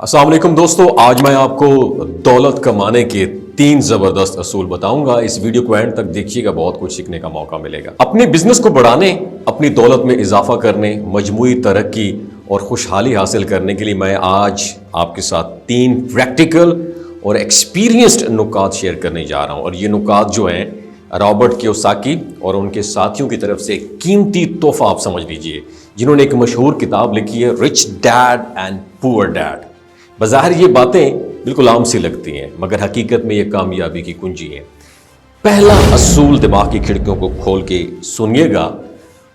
अस्सलाम वालेकुम दोस्तों, आज मैं आपको दौलत कमाने के 3 जबरदस्त असूल बताऊंगा। इस वीडियो को एंड तक देखिएगा, बहुत कुछ सीखने का मौका मिलेगा। अपने बिजनेस को बढ़ाने, अपनी दौलत में इजाफा करने, मजमूई तरक्की और खुशहाली हासिल करने के लिए मैं आज आपके साथ 3 प्रैक्टिकल और एक्सपीरियंस्ड नुकात शेयर करने जा रहा हूं। और ये नुकात जो हैं रॉबर्ट कियोसाकी और उनके साथियों की तरफ से कीमती तोहफा आप समझ लीजिए, जिन्होंने एक मशहूर किताब लिखी है rich dad and poor dad. बज़ाहिर ये बातें बिल्कुल आम सी लगती हैं, मगर हकीकत में ये कामयाबी की कुंजी है। पहला असूल दिमाग की खिड़कियों को खोल के सुनिएगा।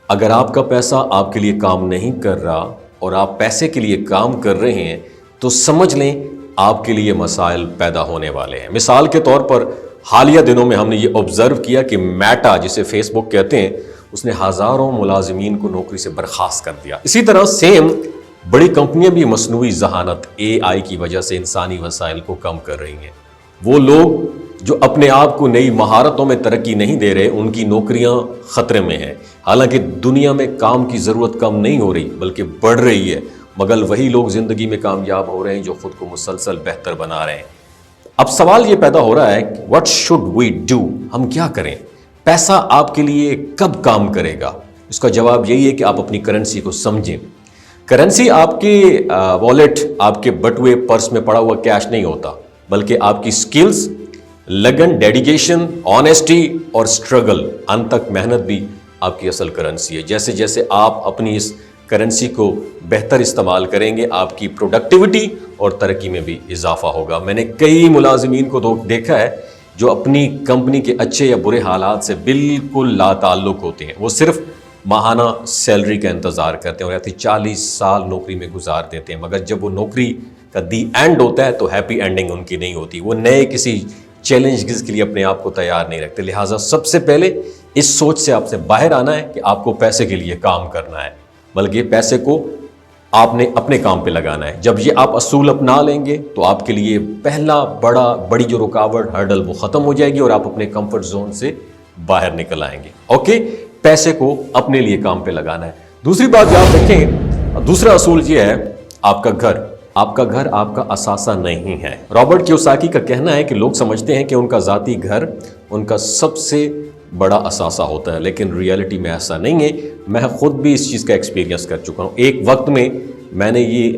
अगर आपका पैसा आपके लिए काम नहीं कर रहा और आप पैसे के लिए काम कर रहे हैं तो समझ लें आपके लिए मसाइल पैदा होने वाले हैं। मिसाल के तौर पर हालिया दिनों में हमने ये ऑब्जर्व किया कि मेटा, जिसे फेसबुक कहते हैं, उसने हज़ारों मुलाजिमीन को नौकरी से बर्खास्त कर दिया। इसी तरह सेम बड़ी कंपनियां भी मसनूई जहानत AI की वजह से इंसानी वसाइल को कम कर रही हैं। वो लोग जो अपने आप को नई महारतों में तरक्की नहीं दे रहे, उनकी नौकरियां खतरे में हैं। हालांकि दुनिया में काम की ज़रूरत कम नहीं हो रही बल्कि बढ़ रही है, मगर वही लोग ज़िंदगी में कामयाब हो रहे हैं जो खुद को मुसलसल बेहतर बना रहे हैं। अब सवाल ये पैदा हो रहा है कि व्हाट शुड वी डू, हम क्या करें? पैसा आपके लिए कब काम करेगा? इसका जवाब यही है कि आप अपनी करेंसी को समझें। करेंसी आपके वॉलेट, आपके बटुए पर्स में पड़ा हुआ कैश नहीं होता, बल्कि आपकी स्किल्स, लगन, डेडिकेशन, ऑनेस्टी और स्ट्रगल, अंत तक मेहनत भी आपकी असल करेंसी है। जैसे जैसे आप अपनी इस करेंसी को बेहतर इस्तेमाल करेंगे, आपकी प्रोडक्टिविटी और तरक्की में भी इजाफा होगा। मैंने कई मुलाजिमीन को देखा है जो अपनी कंपनी के अच्छे या बुरे हालात से बिल्कुल लाताल्लुक होते हैं। वो सिर्फ माहाना सैलरी का इंतज़ार करते हैं और ऐसे 40 साल नौकरी में गुजार देते हैं, मगर जब वो नौकरी का दी एंड होता है तो हैप्पी एंडिंग उनकी नहीं होती। वो नए किसी चैलेंज के लिए अपने आप को तैयार नहीं रखते। लिहाजा सबसे पहले इस सोच से आपसे बाहर आना है कि आपको पैसे के लिए काम करना है, बल्कि पैसे को आपने अपने काम पे लगाना है। जब ये आप असूल अपना लेंगे तो आपके लिए पहला बड़ी जो रुकावट, हर्डल, वो ख़त्म हो जाएगी और आप अपने कंफर्ट जोन से बाहर निकल आएंगे। ओके, पैसे को अपने लिए काम पे लगाना है। दूसरी बात याद रखें, दूसरा असूल ये है, आपका घर आपका असासा नहीं है। रॉबर्ट कियोसाकी का कहना है कि लोग समझते हैं कि उनका ज़ाती घर उनका सबसे बड़ा असासा होता है, लेकिन रियलिटी में ऐसा नहीं है। मैं खुद भी इस चीज़ का एक्सपीरियंस कर चुका हूँ। एक वक्त में मैंने ये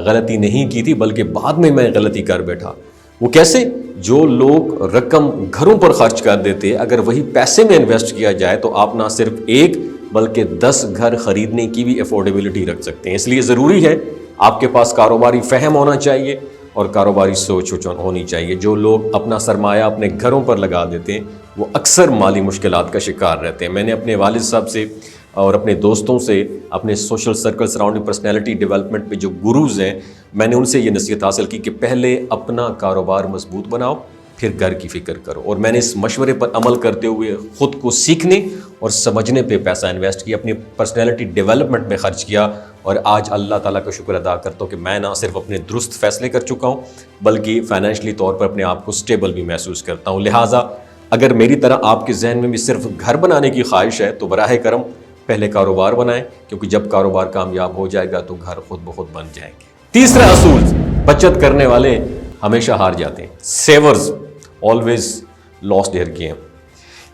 गलती नहीं की थी, बल्कि बाद में मैं गलती कर बैठा। वो कैसे? जो लोग रकम घरों पर खर्च कर देते हैं, अगर वही पैसे में इन्वेस्ट किया जाए तो आप ना सिर्फ एक बल्कि 10 घर खरीदने की भी अफोर्डेबिलिटी रख सकते हैं। इसलिए ज़रूरी है आपके पास कारोबारी फ़हम होना चाहिए और कारोबारी सोच होनी चाहिए। जो लोग अपना सरमाया अपने घरों पर लगा देते हैं वो अक्सर माली मुश्किलात का शिकार रहते हैं। मैंने अपने वालिद साहब से और अपने दोस्तों से, अपने social circle surrounding personality development पे जो गुरुज़ हैं, मैंने उनसे ये नसीहत हासिल की कि पहले अपना कारोबार मजबूत बनाओ, फिर घर की फ़िक्र करो। और मैंने इस मशवरे पर अमल करते हुए ख़ुद को सीखने और समझने पे पैसा इन्वेस्ट किया, अपनी पर्सनैलिटी डेवलपमेंट में ख़र्च किया। और आज अल्लाह ताला का शुक्र अदा करता हूँ कि मैं ना सिर्फ अपने दुरुस्त फ़ैसले कर चुका हूँ, बल्कि फ़ाइनेंशली तौर पर अपने आप को स्टेबल भी महसूस करता हूँ। लिहाजा अगर मेरी तरह आपके जहन में भी सिर्फ घर बनाने की ख्वाहिश है तो बराह करम पहले कारोबार बनाएं, क्योंकि जब कारोबार कामयाब हो जाएगा तो घर खुद ब खुद बन जाएंगे। तीसरा असूल, बचत करने वाले हमेशा हार जाते हैं। सेवर्स ऑलवेज लॉस्ट देयर गेम।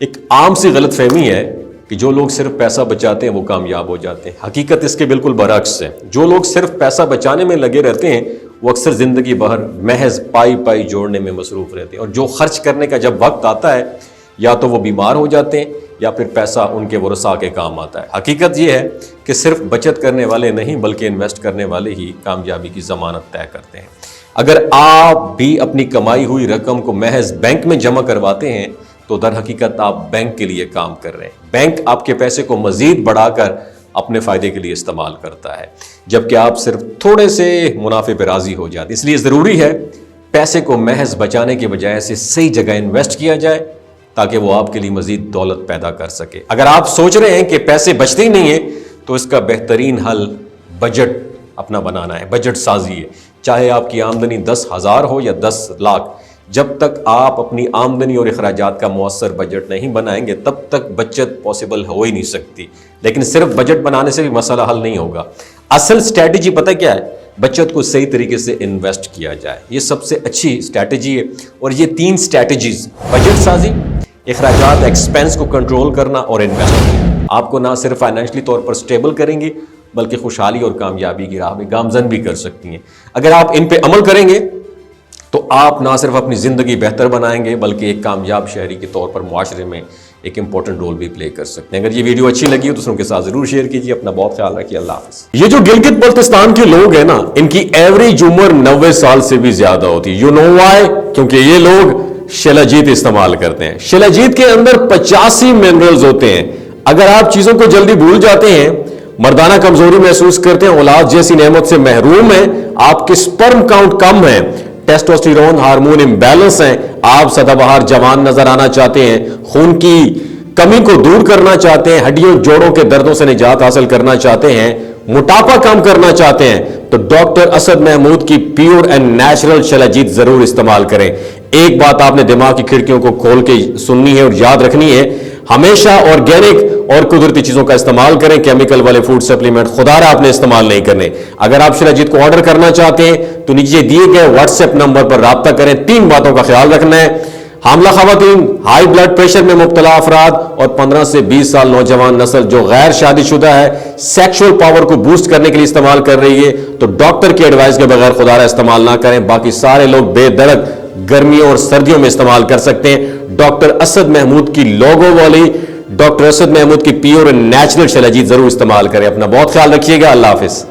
एक आम सी गलतफहमी है कि जो लोग सिर्फ पैसा बचाते हैं वो कामयाब हो जाते हैं। हकीकत इसके बिल्कुल बरअक्स है। जो लोग सिर्फ पैसा बचाने में लगे रहते हैं वो अक्सर ज़िंदगी भर महज पाई जोड़ने में मसरूफ़ रहते हैं, और जो खर्च करने का जब वक्त आता है या तो वो बीमार हो जाते हैं या फिर पैसा उनके वरसा के काम आता है। हकीकत ये है कि सिर्फ बचत करने वाले नहीं बल्कि इन्वेस्ट करने वाले ही कामयाबी की ज़मानत तय करते हैं। अगर आप भी अपनी कमाई हुई रकम को महज बैंक में जमा करवाते हैं तो दर हकीकत आप बैंक के लिए काम कर रहे हैं। बैंक आपके पैसे को मज़ीद बढ़ाकर अपने फ़ायदे के लिए इस्तेमाल करता है, जबकि आप सिर्फ थोड़े से मुनाफे पर राज़ी हो जाते। इसलिए ज़रूरी है पैसे को महज बचाने के बजाय ऐसे सही जगह इन्वेस्ट किया जाए ताकि वो आपके लिए मज़ीद दौलत पैदा कर सके। अगर आप सोच रहे हैं कि पैसे बचते ही नहीं है तो इसका बेहतरीन हल बजट अपना बनाना है, बजट साजी है। चाहे आपकी आमदनी 10,000 हो या 10 लाख, जब तक आप अपनी आमदनी और अखराजात का मुअस्सर बजट नहीं बनाएंगे तब तक बचत पॉसिबल हो ही नहीं सकती। लेकिन सिर्फ बजट बनाने से भी मसला हल नहीं होगा। असल स्ट्रैटेजी पता क्या है? بچت کو صحیح طریقے سے انویسٹ کیا جائے، یہ سب سے اچھی اسٹریٹجی ہے۔ اور یہ 3 اسٹریٹجیز، بجٹ سازی، اخراجات ایکسپینس کو کنٹرول کرنا اور انویسٹ کرنا، آپ کو نہ صرف فائنینشلی طور پر سٹیبل کریں گے بلکہ خوشحالی اور کامیابی کی راہ میں گامزن بھی کر سکتی ہیں۔ اگر آپ ان پہ عمل کریں گے تو آپ نہ صرف اپنی زندگی بہتر بنائیں گے بلکہ ایک کامیاب شہری کے طور پر معاشرے میں ایک امپورٹنٹ رول بھی پلے کر سکتے ہیں۔ اگر یہ ویڈیو اچھی لگی ہو دوسروں کے ساتھ ضرور شیئر کیجیے۔ اپنا بہت خیال رکھیے، اللہ حافظ۔ یہ جو گلگت بلتستان کے لوگ ہیں نا، ان کی ایوریج عمر 90 سال سے بھی زیادہ ہوتی ہے۔ You know why? کیونکہ یہ لوگ شلاجیت استعمال کرتے ہیں۔ شلاجیت کے اندر 85 منرلز ہوتے ہیں۔ اگر آپ چیزوں کو جلدی بھول جاتے ہیں، مردانہ کمزوری محسوس کرتے ہیں، اولاد جیسی نعمت سے محروم ہیں، آپ کے سپرم کاؤنٹ کم ہے، ٹیسٹوسٹیرون ہارمون امبیلنس ہیں، آپ سدا بہار جوان نظر آنا چاہتے ہیں، خون کی کمی کو دور کرنا چاہتے ہیں، ہڈیوں جوڑوں کے دردوں سے نجات حاصل کرنا چاہتے ہیں، موٹاپا کم کرنا چاہتے ہیں، تو ڈاکٹر اسد محمود کی پیور اینڈ نیچرل شلاجیت ضرور استعمال کریں۔ ایک بات آپ نے دماغ کی کھڑکیوں کو کھول کے سننی ہے اور یاد رکھنی ہے، ہمیشہ آرگینک اور قدرتی چیزوں کا استعمال کریں، کیمیکل والے فوڈ سپلیمنٹ خدا رہا آپ نے استعمال نہیں کرنے۔ اگر آپ شلاجیت کو آرڈر کرنا چاہتے ہیں تو نیچے دیے گئے واٹس ایپ نمبر پر رابطہ کریں۔ 3 باتوں کا خیال رکھنا ہے: حاملہ خواتین، ہائی بلڈ پریشر میں مبتلا افراد اور 15 سے 20 سال نوجوان نسل جو غیر شادی شدہ ہے، سیکشول پاور کو بوسٹ کرنے کے لیے استعمال کر رہی ہے، تو ڈاکٹر کی ایڈوائس کے بغیر خدا رہا استعمال نہ کریں۔ باقی سارے لوگ بے درد گرمیوں اور سردیوں میں استعمال کر سکتے ہیں۔ ڈاکٹر اسد محمود کی لوگو والی، ڈاکٹر اسد محمود کی پیور اینڈ نیچرل شلاجیت ضرور استعمال کریں۔ اپنا بہت خیال رکھیے گا، اللہ حافظ۔